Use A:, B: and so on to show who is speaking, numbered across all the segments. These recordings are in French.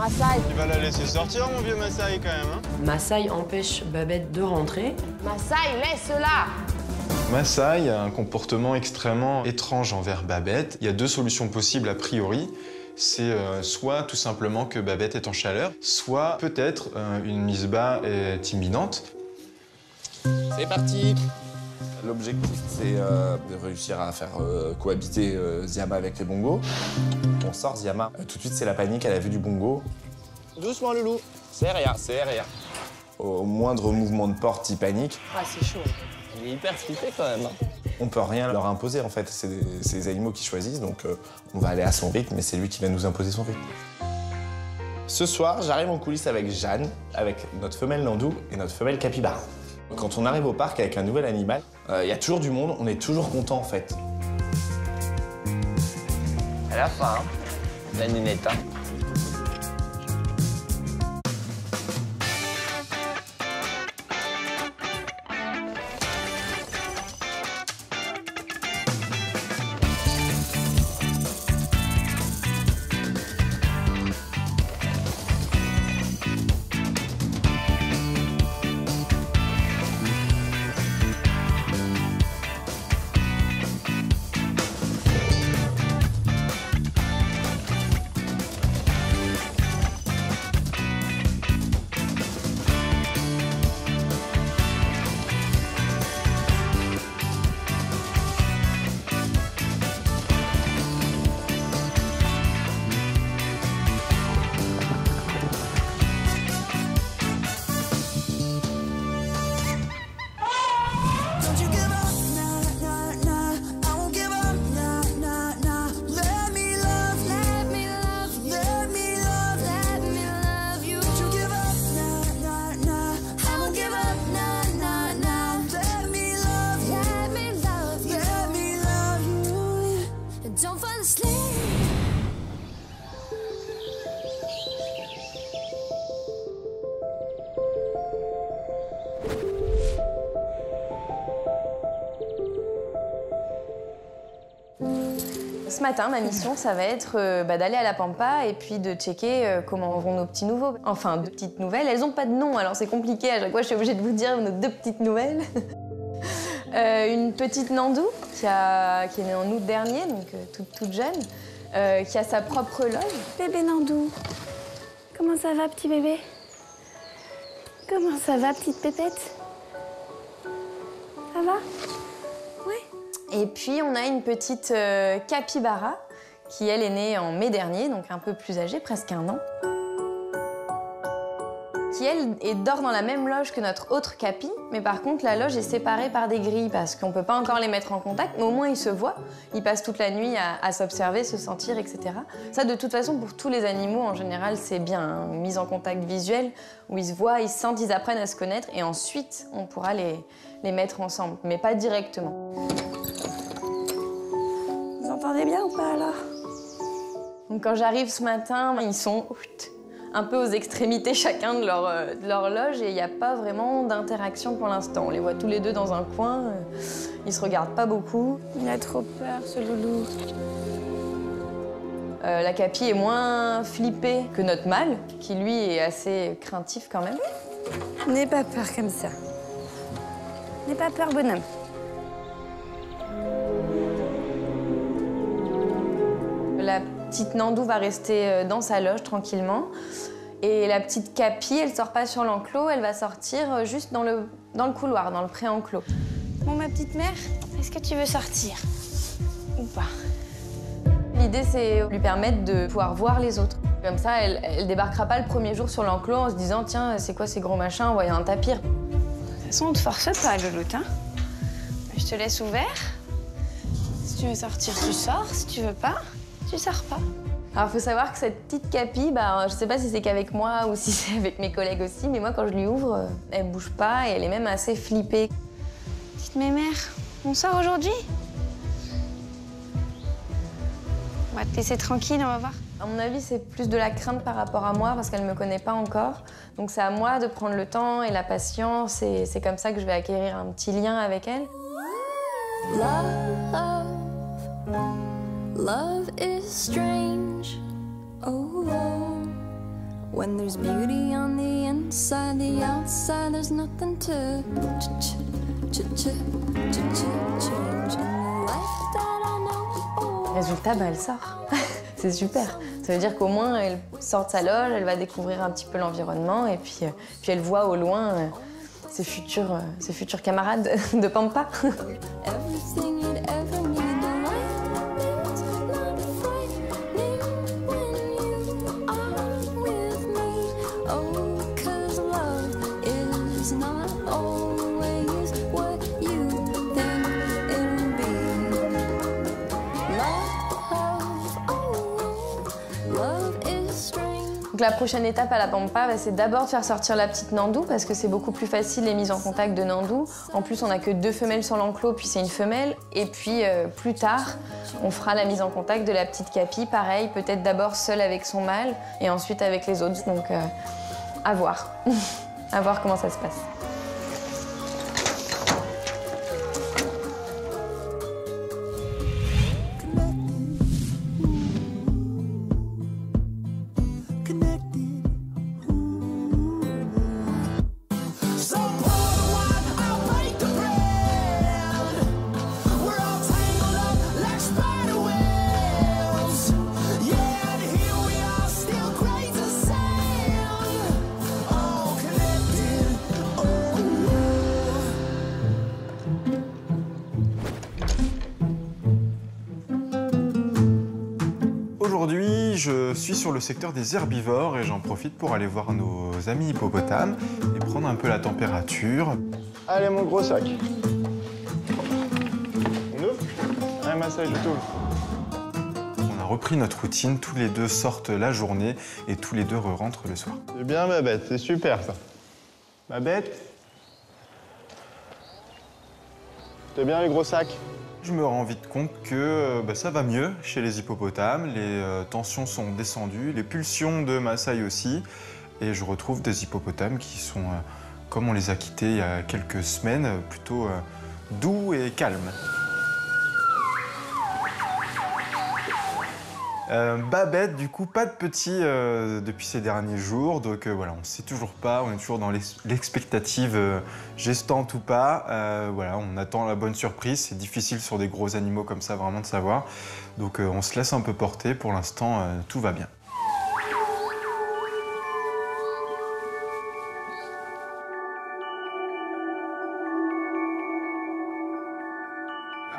A: Massaï.
B: Tu vas la laisser sortir, mon vieux Massaï, quand même, hein?
C: Massaï empêche Babette de rentrer.
A: Massaï, laisse-la.
B: Massaï a un comportement extrêmement étrange envers Babette. Il y a deux solutions possibles a priori. C'est soit tout simplement que Babette est en chaleur, soit peut-être une mise bas est imminente.
D: C'est parti. L'objectif, c'est de réussir à faire cohabiter Ziama avec les bongos. On sort Ziama. Tout de suite, c'est la panique à la vue du bongo. Doucement, Loulou. C'est rien, c'est rien. Au moindre mouvement de porte, il panique.
A: Ah, c'est chaud.
D: Il est hyper flippé quand même. On peut rien leur imposer, en fait. C'est les animaux qui choisissent, donc on va aller à son rythme, mais c'est lui qui va nous imposer son rythme. Ce soir, j'arrive en coulisses avec Jeanne, avec notre femelle Nandou et notre femelle Capybara. Quand on arrive au parc avec un nouvel animal, il y a toujours du monde, on est toujours content en fait.
E: À la fin, hein, la ninette. Hein.
F: Ce matin, ma mission, ça va être d'aller à la Pampa et puis de checker comment vont nos petits nouveaux. Enfin, deux petites nouvelles. Elles n'ont pas de nom, alors c'est compliqué. À chaque fois, je suis obligée de vous dire nos deux petites nouvelles. Une petite Nandou qui est née en août dernier, donc toute jeune, qui a sa propre loge.
G: Bébé Nandou, comment ça va, petit bébé? Comment ça va, petite pépette? Ça va?
F: Et puis, on a une petite capybara qui, elle, est née en mai dernier, donc un peu plus âgée, presque 1 an. Qui, elle, dort dans la même loge que notre autre capi, mais par contre, la loge est séparée par des grilles parce qu'on ne peut pas encore les mettre en contact, mais au moins, ils se voient. Ils passent toute la nuit à s'observer, se sentir, etc. Ça, de toute façon, pour tous les animaux, en général, c'est bien, hein, une mise en contact visuelle, où ils se voient, ils se sentent, ils apprennent à se connaître, et ensuite, on pourra les mettre ensemble, mais pas directement.
G: Vous entendez bien ou pas, alors?
F: Donc quand j'arrive ce matin, ils sont un peu aux extrémités chacun de leur loge et il n'y a pas vraiment d'interaction pour l'instant. On les voit tous les deux dans un coin, ils se regardent pas beaucoup.
G: Il a trop peur, ce loulou.
F: La Capi est moins flippée que notre mâle, qui lui est assez craintif quand même.
G: N'aie pas peur comme ça. N'aie pas peur, bonhomme.
F: La petite Nandou va rester dans sa loge tranquillement. Et la petite Capi, elle sort pas sur l'enclos, elle va sortir juste dans le couloir, dans le pré-enclos.
G: Bon, ma petite mère, est-ce que tu veux sortir? Ou pas?
F: L'idée, c'est lui permettre de pouvoir voir les autres. Comme ça, elle débarquera pas le premier jour sur l'enclos en se disant « Tiens, c'est quoi ces gros machins ?» en voyant un tapir.
G: De toute façon, on te force pas, Louloute, hein? Je te laisse ouvert. Si tu veux sortir, tu sors. Si tu veux pas, tu sors pas.
F: Alors, il faut savoir que cette petite Capi, je sais pas si c'est qu'avec moi ou si c'est avec mes collègues aussi, mais moi, quand je lui ouvre, elle bouge pas et elle est même assez flippée.
G: Petite mémère, on sort aujourd'hui? On va te laisser tranquille, on va voir.
F: À mon avis, c'est plus de la crainte par rapport à moi parce qu'elle me connaît pas encore. Donc, c'est à moi de prendre le temps et la patience et c'est comme ça que je vais acquérir un petit lien avec elle.
H: Love is strange. Oh, When there's beauty on the inside, the outside, there's nothing to change in the life that I know.
F: Résultat, bah, elle sort. C'est super. Ça veut dire qu'au moins, elle sort de sa loge, elle va découvrir un petit peu l'environnement et puis elle voit au loin ses futurs camarades de Pampa.
H: Everything you'd ever need, the life is not frightening when you are with me. Oh, 'cause love is not always what you think it'll be. Love is strange.
F: Donc la prochaine étape à la Pampa, bah, c'est d'abord de faire sortir la petite Nandou parce que c'est beaucoup plus facile les mises en contact de Nandou. En plus, on n'a que 2 femelles sur l'enclos, puis c'est une femelle. Et puis plus tard, on fera la mise en contact de la petite Capi, pareil, peut-être d'abord seule avec son mâle et ensuite avec les autres. Donc à voir. À voir comment ça se passe.
B: Aujourd'hui, je suis sur le secteur des herbivores et j'en profite pour aller voir nos amis hippopotames et prendre un peu la température. Allez, mon gros sac. On ouvre? Un massage tout. On a repris notre routine, tous les deux sortent la journée et tous les deux rentrent le soir. C'est bien, Babette, c'est super ça. Babette? C'est bien les gros sacs? Je me rends vite compte que ça va mieux chez les hippopotames, les tensions sont descendues, les pulsions de Maasai aussi, et je retrouve des hippopotames qui sont, comme on les a quittés il y a quelques semaines, plutôt doux et calmes. Babette, du coup, pas de petit depuis ces derniers jours, donc voilà, on ne sait toujours pas, on est toujours dans l'expectative gestante ou pas. Voilà, on attend la bonne surprise, c'est difficile sur des gros animaux comme ça vraiment de savoir. Donc on se laisse un peu porter, pour l'instant tout va bien.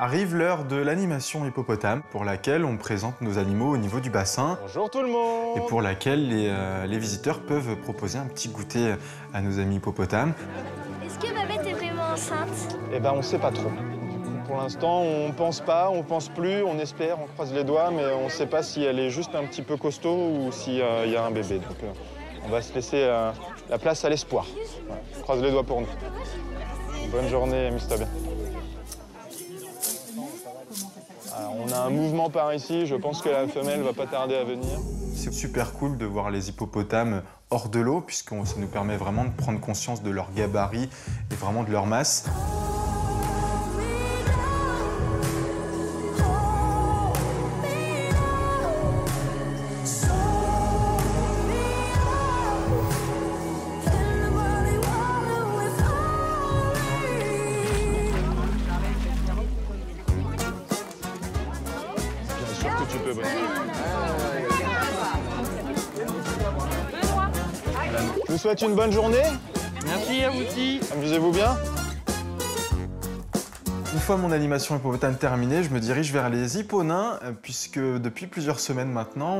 B: Arrive l'heure de l'animation hippopotame, pour laquelle on présente nos animaux au niveau du bassin. Bonjour tout le monde! Et pour laquelle les visiteurs peuvent proposer un petit goûter à nos amis hippopotames.
I: Est-ce que Babette est vraiment enceinte?
B: Eh ben, on sait pas trop. Pour l'instant, on pense pas, on pense plus, on espère, on croise les doigts, mais on sait pas si elle est juste un petit peu costaud ou s'il y a un bébé. Donc, on va se laisser la place à l'espoir. Voilà. Croise les doigts pour nous. Bonne journée, amuse-toi bien. On a un mouvement par ici, je pense que la femelle va pas tarder à venir. C'est super cool de voir les hippopotames hors de l'eau, puisque ça nous permet vraiment de prendre conscience de leur gabarit et vraiment de leur masse. Tu peux, bonne. Je vous souhaite une bonne journée.
E: Merci à vous aussi.
B: Amusez-vous bien. Une fois mon animation hippopotame terminée, je me dirige vers les hipponains, puisque depuis plusieurs semaines maintenant,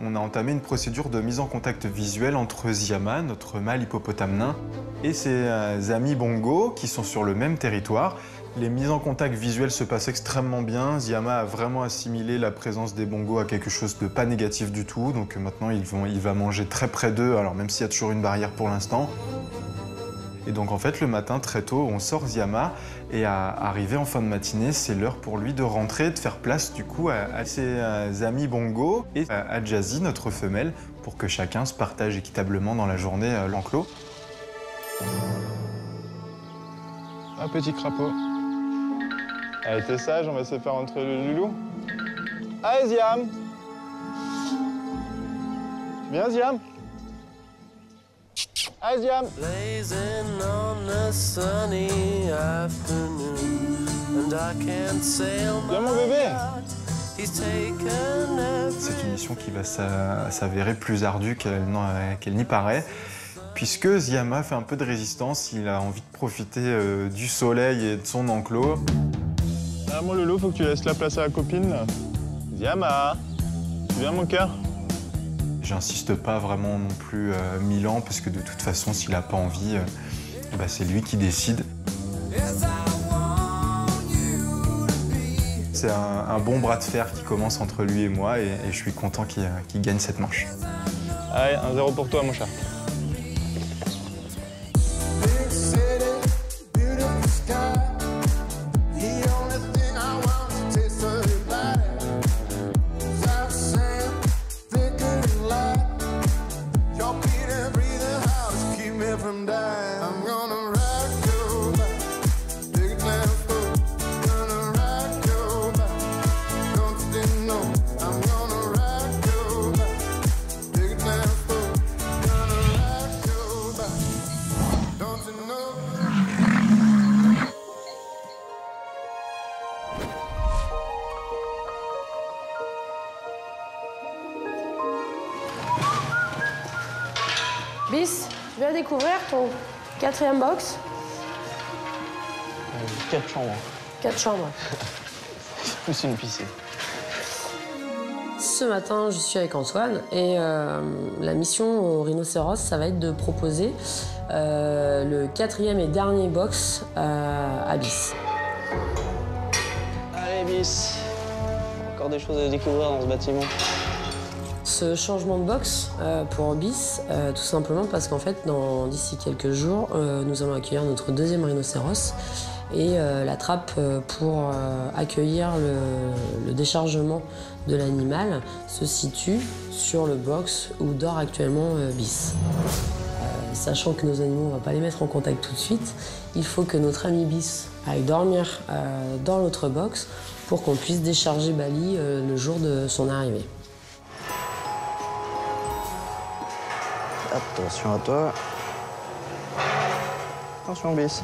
B: on a entamé une procédure de mise en contact visuel entre Ziama, notre mâle hippopotame nain, et ses amis bongos qui sont sur le même territoire. Les mises en contact visuelles se passent extrêmement bien. Ziama a vraiment assimilé la présence des bongos à quelque chose de pas négatif du tout. Donc maintenant, il va manger très près d'eux, alors même s'il y a toujours une barrière pour l'instant. Et donc en fait, le matin, très tôt, on sort Ziama et arrivé en fin de matinée, c'est l'heure pour lui de rentrer, de faire place du coup à ses amis bongos et à Jazzy, notre femelle, pour que chacun se partage équitablement dans la journée l'enclos. Un petit crapaud. Allez, t'es sage, on va se faire entrer le loulou. Allez, Ziam! Viens, Ziam! Allez, Ziam. Viens, mon bébé. C'est une mission qui va s'avérer plus ardue qu'elle n'y paraît, puisque Ziama fait un peu de résistance, il a envie de profiter du soleil et de son enclos. Ah, mon Lolo, faut que tu laisses la place à la copine. Là. Ziama, tu viens, mon cœur? J'insiste pas vraiment non plus 1000 ans, parce que de toute façon, s'il n'a pas envie, bah, c'est lui qui décide. C'est un bon bras de fer qui commence entre lui et moi, et je suis content qu'il gagne cette manche. Allez, 1-0 pour toi, mon chat.
C: Bis, tu viens découvrir ton 4e box.
E: 4 chambres.
C: 4 chambres.
E: Plus une piscine.
C: Ce matin, je suis avec Antoine et la mission au Rhinocéros, ça va être de proposer le 4e et dernier box à Bis.
E: Allez, Bis. Encore des choses à découvrir dans ce bâtiment.
C: Ce changement de box pour Bis, tout simplement parce qu'en fait, d'ici quelques jours, nous allons accueillir notre 2e rhinocéros et la trappe pour accueillir le déchargement de l'animal se situe sur le box où dort actuellement Bis. Sachant que nos animaux, on ne va pas les mettre en contact tout de suite, il faut que notre ami Bis aille dormir dans l'autre box pour qu'on puisse décharger Bali le jour de son arrivée.
E: Attention à toi. Attention, Bis.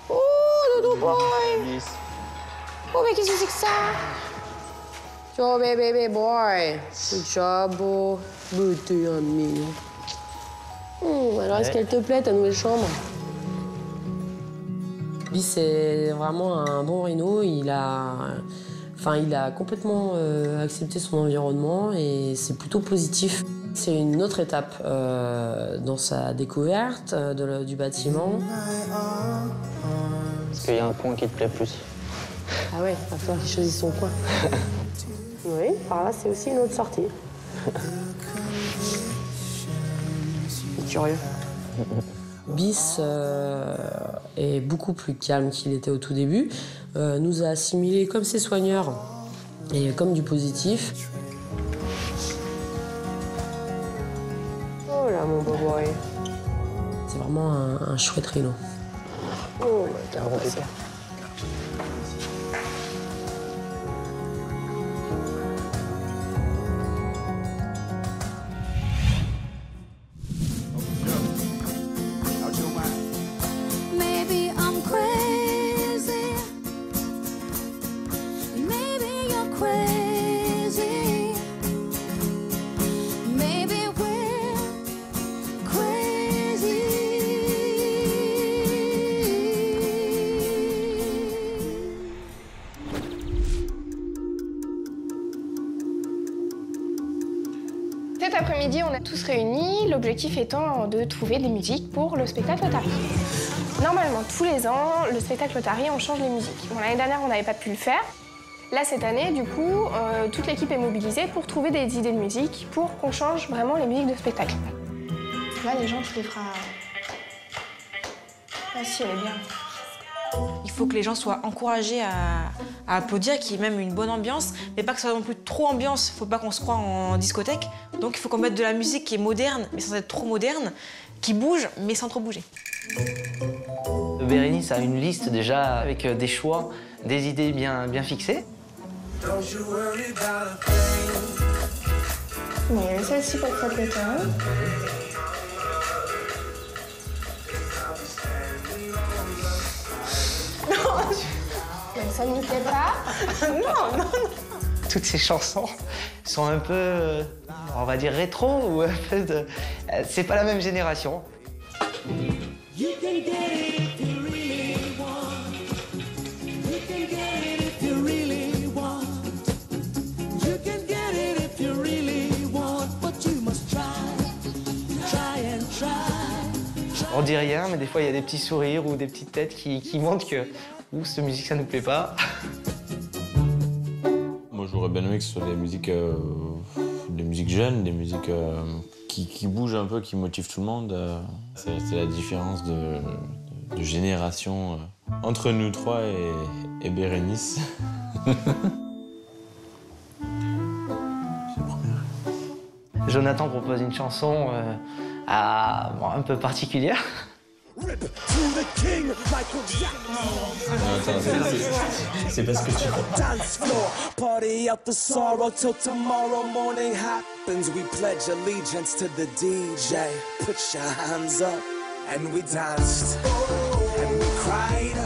G: Oh, dodo boy.
E: Bis.
G: Oh, mais qu'est-ce que c'est que ça?
C: Oh, baby boy. Good job, beau. T'es un mignon. Alors, est-ce qu'elle te plaît, ta nouvelle chambre? Bis, c'est vraiment un bon rhino. Il a complètement accepté son environnement et c'est plutôt positif. C'est une autre étape dans sa découverte du bâtiment.
E: Est-ce qu'il y a un coin qui te plaît plus?
C: Ah ouais, il va falloir qu'il choisisse son coin. Oui, par là, c'est aussi une autre sortie. Curieux. Bis est beaucoup plus calme qu'il était au tout début. Nous a assimilés comme ses soigneurs et comme du positif. Oh là, mon beau boy. C'est vraiment un chouette rhino. Oh là, t'as inventé ça.
H: Maybe I'm crazy. Maybe you're crazy. Maybe we're crazy.
J: Cet après-midi, on a tous réunis, l'objectif étant de trouver des musiques pour le spectacle Otari. Normalement, tous les ans, le spectacle Otari, on change les musiques. Bon, l'année dernière, on n'avait pas pu le faire. Là, cette année, du coup, toute l'équipe est mobilisée pour trouver des idées de musique pour qu'on change vraiment les musiques de spectacle. Là, les gens, tu les feras... Ah si, elle est bien.
K: Il faut que les gens soient encouragés à applaudir, qu'il y ait même une bonne ambiance, mais pas que ce soit non plus trop ambiance. Faut pas qu'on se croie en discothèque. Donc il faut qu'on mette de la musique qui est moderne, mais sans être trop moderne, qui bouge, mais sans trop bouger.
E: Bérénice a une liste déjà avec des choix, des idées bien fixées.
J: Bon, il y avait celle-ci pour le temps. ça ne lui plaît pas?
E: Non. Toutes ces chansons sont un peu, on va dire, rétro ou un peu de... C'est pas la même génération. On dit rien, mais des fois il y a des petits sourires ou des petites têtes qui montrent que cette musique ça nous plaît pas.
L: Moi j'aurais bien aimé que ce soit des musiques jeunes, des musiques qui bougent un peu, qui motivent tout le monde. C'est la différence de génération entre nous trois et Bérénice.
E: Jonathan propose une chanson un peu particulière.
L: C'est parce que tu
M: Party out the sorrow till tomorrow morning happens. We pledge allegiance to the DJ. Put your hands up. And we danced. And we cried.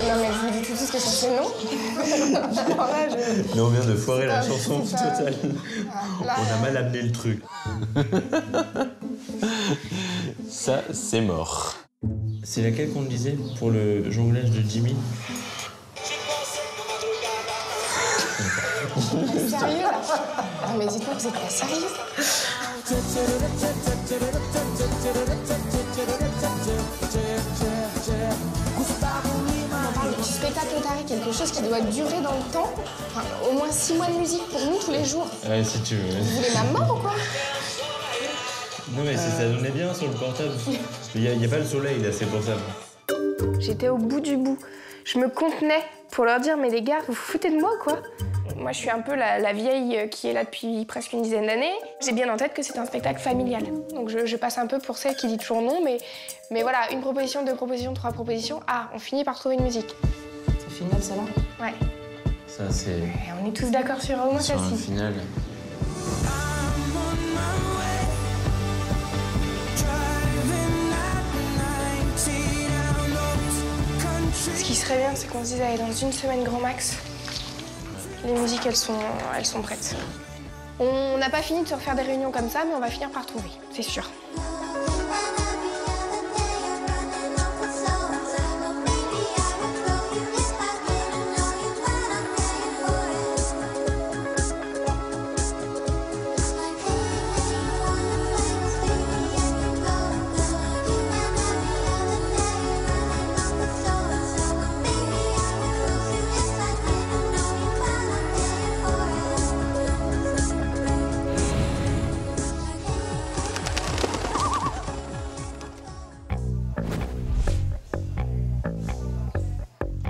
J: Non mais je vous dis tout de suite que c'est non.
L: Mais on vient de foirer la chanson totale. On a mal amené le truc. Ça, c'est mort. C'est laquelle qu'on disait pour le jonglage de Jimmy?
J: Sérieux? Non mais dites-moi, vous êtes pas sérieux? On parle du spectacle Otari, quelque chose qui doit durer dans le temps. Enfin, au moins 6 mois de musique pour nous tous les jours.
L: Ouais, si tu veux.
J: Vous voulez ma mort ou quoi?
L: Non mais ça donnait bien sur le portable. Il y a pas le soleil là, c'est pour ça.
J: J'étais au bout du bout. Je me contenais pour leur dire, mais les gars, vous vous foutez de moi ou quoi? Moi, je suis un peu la vieille qui est là depuis presque une dizaine d'années. J'ai bien en tête que c'est un spectacle familial. Donc je passe un peu pour celle qui dit toujours non, mais voilà, une proposition, 2 propositions, 3 propositions. Ah, on finit par trouver une musique.
C: C'est final, ça va?
J: Ouais.
L: Ça, c'est...
J: Et on est tous d'accord sur au moins
L: sur
J: celle-ci.
L: un final.
J: Ce qui serait bien, c'est qu'on se dise, allez, dans une semaine grand max, les musiques, elles sont prêtes. On n'a pas fini de se refaire des réunions comme ça, mais on va finir par trouver, c'est sûr.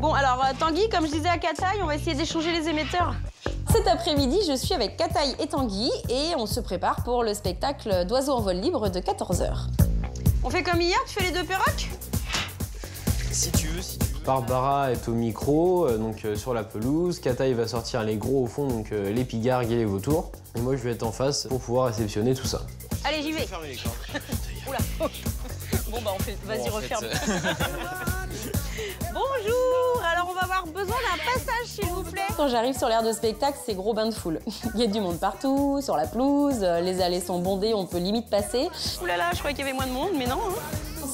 N: Bon, alors Tanguy, comme je disais à Kataï, on va essayer d'échanger les émetteurs. Cet après-midi, je suis avec Kataï et Tanguy et on se prépare pour le spectacle d'oiseaux en vol libre de 14 h. On fait comme hier, tu fais les 2 perroques?
O: Si tu veux. Barbara est au micro, donc sur la pelouse. Kataï va sortir les gros au fond, donc les pigargues et les vautours. Et moi, je vais être en face pour pouvoir réceptionner tout ça.
N: Allez, j'y vais. Oula. Bon, bah on fait... Vas-y, referme. Bonjour. Alors, on va avoir besoin d'un passage, s'il vous plaît. Quand j'arrive sur l'aire de spectacle, c'est gros bain de foule. Il y a du monde partout, sur la pelouse, les allées sont bondées, on peut limite passer. Ouh là là, je croyais qu'il y avait moins de monde, mais non. Hein.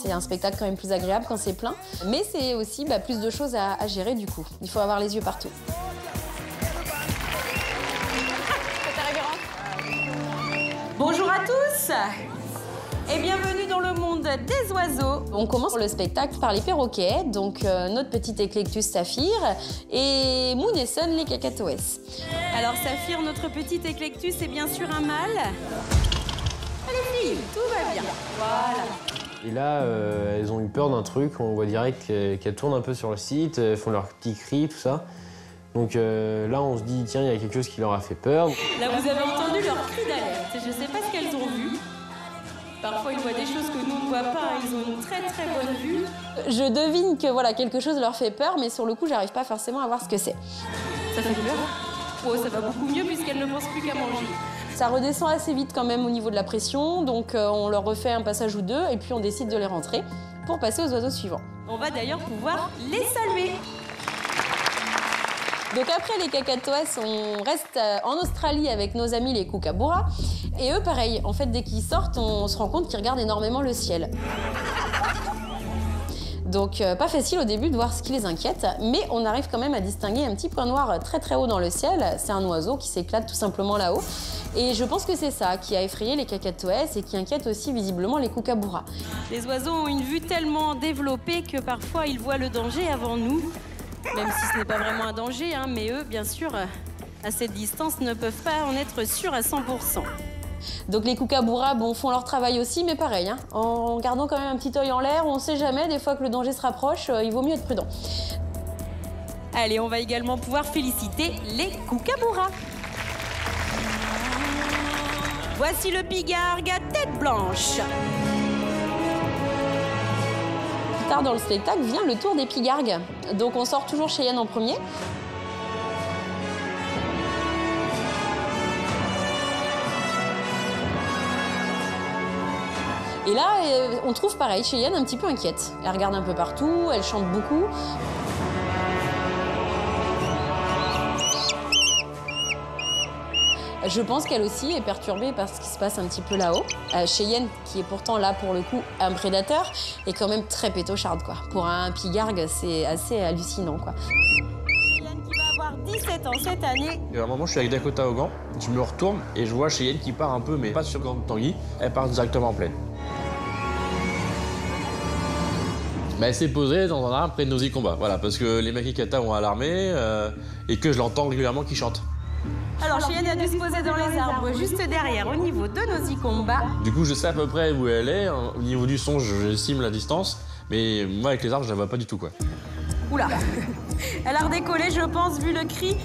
N: C'est un spectacle quand même plus agréable quand c'est plein. Mais c'est aussi plus de choses à gérer du coup. Il faut avoir les yeux partout. Bonjour à tous et bienvenue dans le monde des oiseaux. On commence le spectacle par les perroquets, donc notre petit Eclectus Saphir et Moon et Sun les cacatoès. Alors Saphir, notre petit Eclectus, c'est bien sûr un mâle. Allez filles, tout va bien. Voilà.
O: Et là, elles ont eu peur d'un truc, on voit direct qu'elles tournent un peu sur le site, elles font leurs petits cris, tout ça. Donc là, on se dit, tiens, il y a quelque chose qui leur a fait peur.
N: Là, vous avez entendu leur cri d'alerte. Je ne sais pas ce qu'elles ont vu. Parfois, ils voient des choses que nous ne voit pas. Ils ont une très, très bonne vue. Je devine que voilà, quelque chose leur fait peur, mais sur le coup, j'arrive pas forcément à voir ce que c'est. Ça fait peur? Oh, ça va beaucoup mieux puisqu'elles ne pensent plus qu'à manger. Ça redescend assez vite quand même au niveau de la pression, donc on leur refait un passage ou 2 et puis on décide de les rentrer pour passer aux oiseaux suivants. On va d'ailleurs pouvoir les saluer. Donc après les cacatoès, on reste en Australie avec nos amis les kookaburras. Et eux, pareil, en fait, dès qu'ils sortent, on se rend compte qu'ils regardent énormément le ciel. Donc pas facile au début de voir ce qui les inquiète, mais on arrive quand même à distinguer un petit point noir très très haut dans le ciel. C'est un oiseau qui s'éclate tout simplement là-haut. Et je pense que c'est ça qui a effrayé les cacatoès et qui inquiète aussi visiblement les kookaburras.
P: Les oiseaux ont une vue tellement développée que parfois ils voient le danger avant nous. Même si ce n'est pas vraiment un danger, hein, mais eux, bien sûr, à cette distance, ne peuvent pas en être sûrs à 100%.
N: Donc les kookaburras font leur travail aussi, mais pareil, hein, en gardant quand même un petit œil en l'air, on ne sait jamais, des fois que le danger se rapproche, il vaut mieux être prudent.
P: Allez, on va également pouvoir féliciter les kookaburras. Voici le pigargue à tête blanche.
N: Plus tard dans le spectacle vient le tour des pigargues. Donc on sort toujours Cheyenne en premier. Et là, on trouve pareil, Cheyenne un petit peu inquiète. Elle regarde un peu partout, elle chante beaucoup. Je pense qu'elle aussi est perturbée par ce qui se passe un petit peu là-haut. Cheyenne, qui est pourtant là pour le coup un prédateur, est quand même très pétocharde, quoi. Pour un pigargue, c'est assez hallucinant, quoi.
P: Cheyenne qui va avoir 17 ans cette année.
Q: Et à un moment, je suis avec Dakota au gant, je me retourne et je vois Cheyenne qui part un peu, mais pas sur Grande Tanguy, elle part directement en plaine. Mais elle s'est posée dans un arbre près de Nosy Combat, voilà, parce que les Makikata ont alarmé et que je l'entends régulièrement qui chante.
P: Alors Cheyenne a dû se poser dans les arbres juste derrière, au niveau de Nosy Combat.
Q: Du coup, je sais à peu près où elle est. Au niveau du son, j'estime la distance. Mais moi, avec les arbres, je la vois pas du tout, quoi.
P: Oula, elle a redécollé, je pense, vu le cri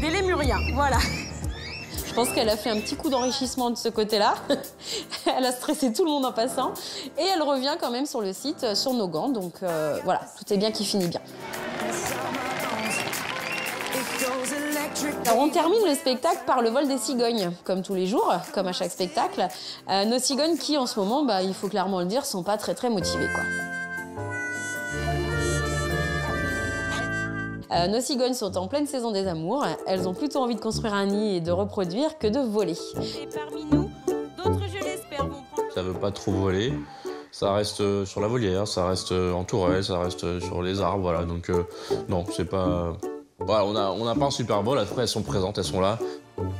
P: des lémuriens. Voilà.
N: Je pense qu'elle a fait un petit coup d'enrichissement de ce côté-là. Elle a stressé tout le monde en passant. Et elle revient quand même sur le site, sur nos gants. Donc voilà, tout est bien qui finit bien. Alors on termine le spectacle par le vol des cigognes, comme tous les jours, comme à chaque spectacle. Nos cigognes qui, en ce moment, il faut clairement le dire, sont pas très très motivées, quoi. Nos cigognes sont en pleine saison des amours. Elles ont plutôt envie de construire un nid et de reproduire que de voler.
P: Et parmi nous, d'autres, je l'espère, vont prendre...
Q: Ça veut pas trop voler. Ça reste sur la volière, ça reste en tourelle, ça reste sur les arbres, voilà. Donc non, c'est pas... Voilà, on n'a pas un super bol, après elles sont présentes, elles sont là.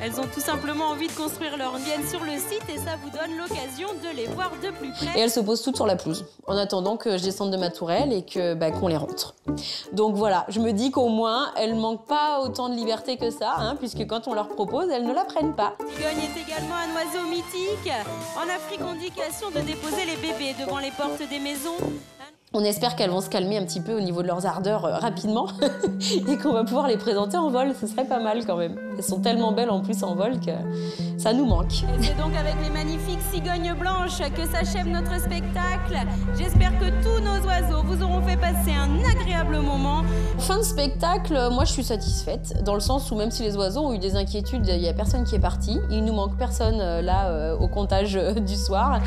P: Elles ont tout simplement envie de construire leur nidienne sur le site et ça vous donne l'occasion de les voir de plus près.
N: Et elles se posent toutes sur la pelouse, en attendant que je descende de ma tourelle et qu'on les rentre. Donc voilà, je me dis qu'au moins, elles manquent pas autant de liberté que ça, hein, puisque quand on leur propose, elles ne la prennent pas.
P: La cigogne est également un oiseau mythique. En Afrique, on dit qu'elles sont de déposer les bébés devant les portes des maisons.
N: On espère qu'elles vont se calmer un petit peu au niveau de leurs ardeurs rapidement et qu'on va pouvoir les présenter en vol. Ce serait pas mal quand même. Elles sont tellement belles en plus en vol que ça nous manque.
P: Et c'est donc avec les magnifiques cigognes blanches que s'achève notre spectacle. J'espère que tous nos oiseaux vous auront fait passer un agréable moment.
N: Fin de spectacle, moi je suis satisfaite, dans le sens où même si les oiseaux ont eu des inquiétudes, il n'y a personne qui est parti. Il nous manque personne là au comptage du soir.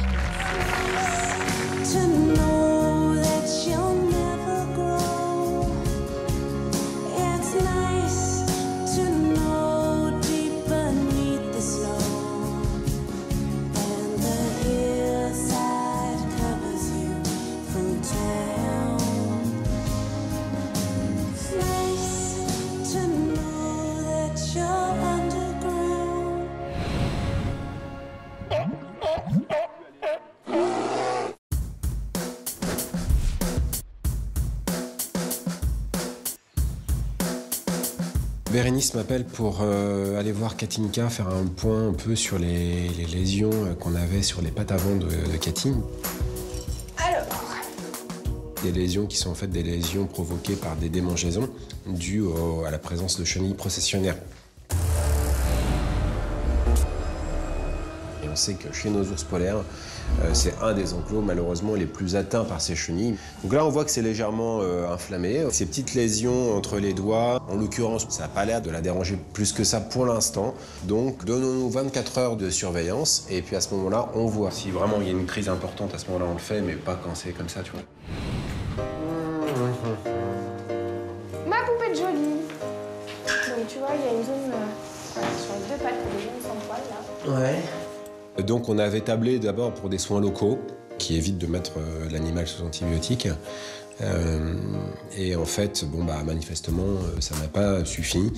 R: Bérénice m'appelle pour aller voir Katinka, faire un point un peu sur les lésions qu'on avait sur les pattes avant de Katine.
J: Alors.
R: Des lésions qui sont en fait des lésions provoquées par des démangeaisons dues à la présence de chenilles processionnaires. Et on sait que chez nos ours polaires, c'est un des enclos malheureusement les plus atteints par ces chenilles. Donc là on voit que c'est légèrement inflammé. Ces petites lésions entre les doigts, en l'occurrence ça n'a pas l'air de la déranger plus que ça pour l'instant. Donc donnons-nous 24 heures de surveillance et puis à ce moment-là on voit. Si vraiment il y a une crise importante à ce moment-là on le fait, mais pas quand c'est comme ça, tu vois.
J: Ma poupée de Jolie. Donc pattes pour des jeunes sans poil, là.
R: Ouais. Donc on avait tablé d'abord pour des soins locaux, qui évitent de mettre l'animal sous antibiotiques. Et en fait, bon, bah, manifestement, ça n'a pas suffi.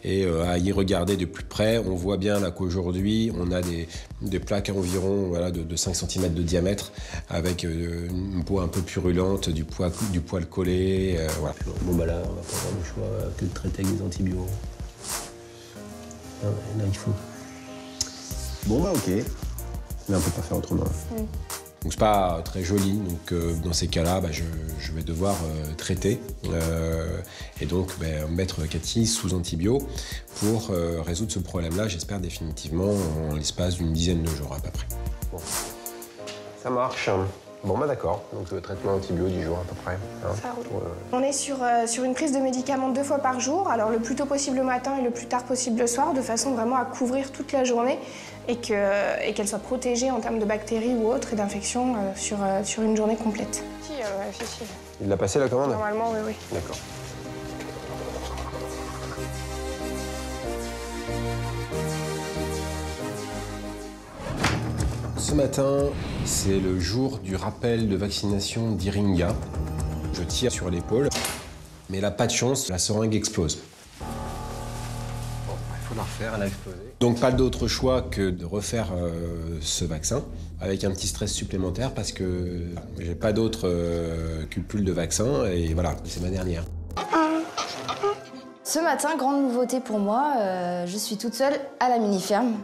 R: Et à y regarder de plus près, on voit bien là qu'aujourd'hui, on a des plaques environ voilà, de 5 cm de diamètre, avec une peau un peu purulente, du poil collé. Voilà.
O: Bon, bah là, on va pas avoir le choix que de traiter avec des antibiotiques. Ah ouais, là, il faut.
R: Bon, bah ok. Mais on peut pas faire autrement. Donc c'est pas très joli, donc dans ces cas-là, bah, je vais devoir traiter et donc mettre Cathy sous antibio pour résoudre ce problème-là, j'espère définitivement en l'espace d'une dizaine de jours à peu près.
O: Bon. Ça marche. Bon bah d'accord, donc le traitement antibio 10 jours à peu près. Hein,
J: ça roule. On est sur une prise de médicaments 2 fois par jour, alors le plus tôt possible le matin et le plus tard possible le soir, de façon vraiment à couvrir toute la journée et qu'elle soit protégée en termes de bactéries ou autres et d'infections sur une journée complète. Si.
O: Il l'a passé la commande?
J: Normalement, oui.
O: D'accord.
R: Ce matin, c'est le jour du rappel de vaccination d'Iringa. Je tire sur l'épaule, mais là, pas de chance, la seringue explose.
O: Bon, il faut la refaire, elle a explosé.
R: Donc pas d'autre choix que de refaire ce vaccin, avec un petit stress supplémentaire parce que j'ai pas d'autres cupules de vaccin et voilà, c'est ma dernière.
F: Ce matin, grande nouveauté pour moi, je suis toute seule à la mini-ferme.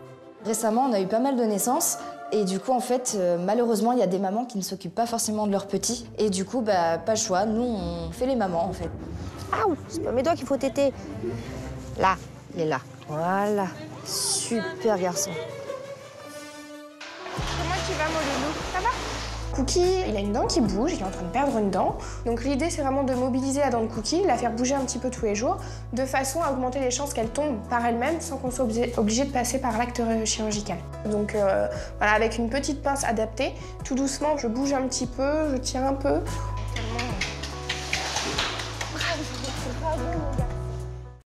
F: Récemment, on a eu pas mal de naissances. Et du coup, en fait, malheureusement, il y a des mamans qui ne s'occupent pas forcément de leurs petits. Et du coup, bah, pas le choix. Nous, on fait les mamans, en fait.
S: Ah, c'est pas mes doigts qu'il faut téter. Là, il est là. Voilà. Super garçon.
J: Comment tu vas, mon loulou? Ça va? Cookie, il a une dent qui bouge, il est en train de perdre une dent. Donc l'idée, c'est vraiment de mobiliser la dent de Cookie, la faire bouger un petit peu tous les jours, de façon à augmenter les chances qu'elle tombe par elle-même sans qu'on soit obligé de passer par l'acte chirurgical. Donc voilà, avec une petite pince adaptée, tout doucement, je bouge un petit peu, je tire un peu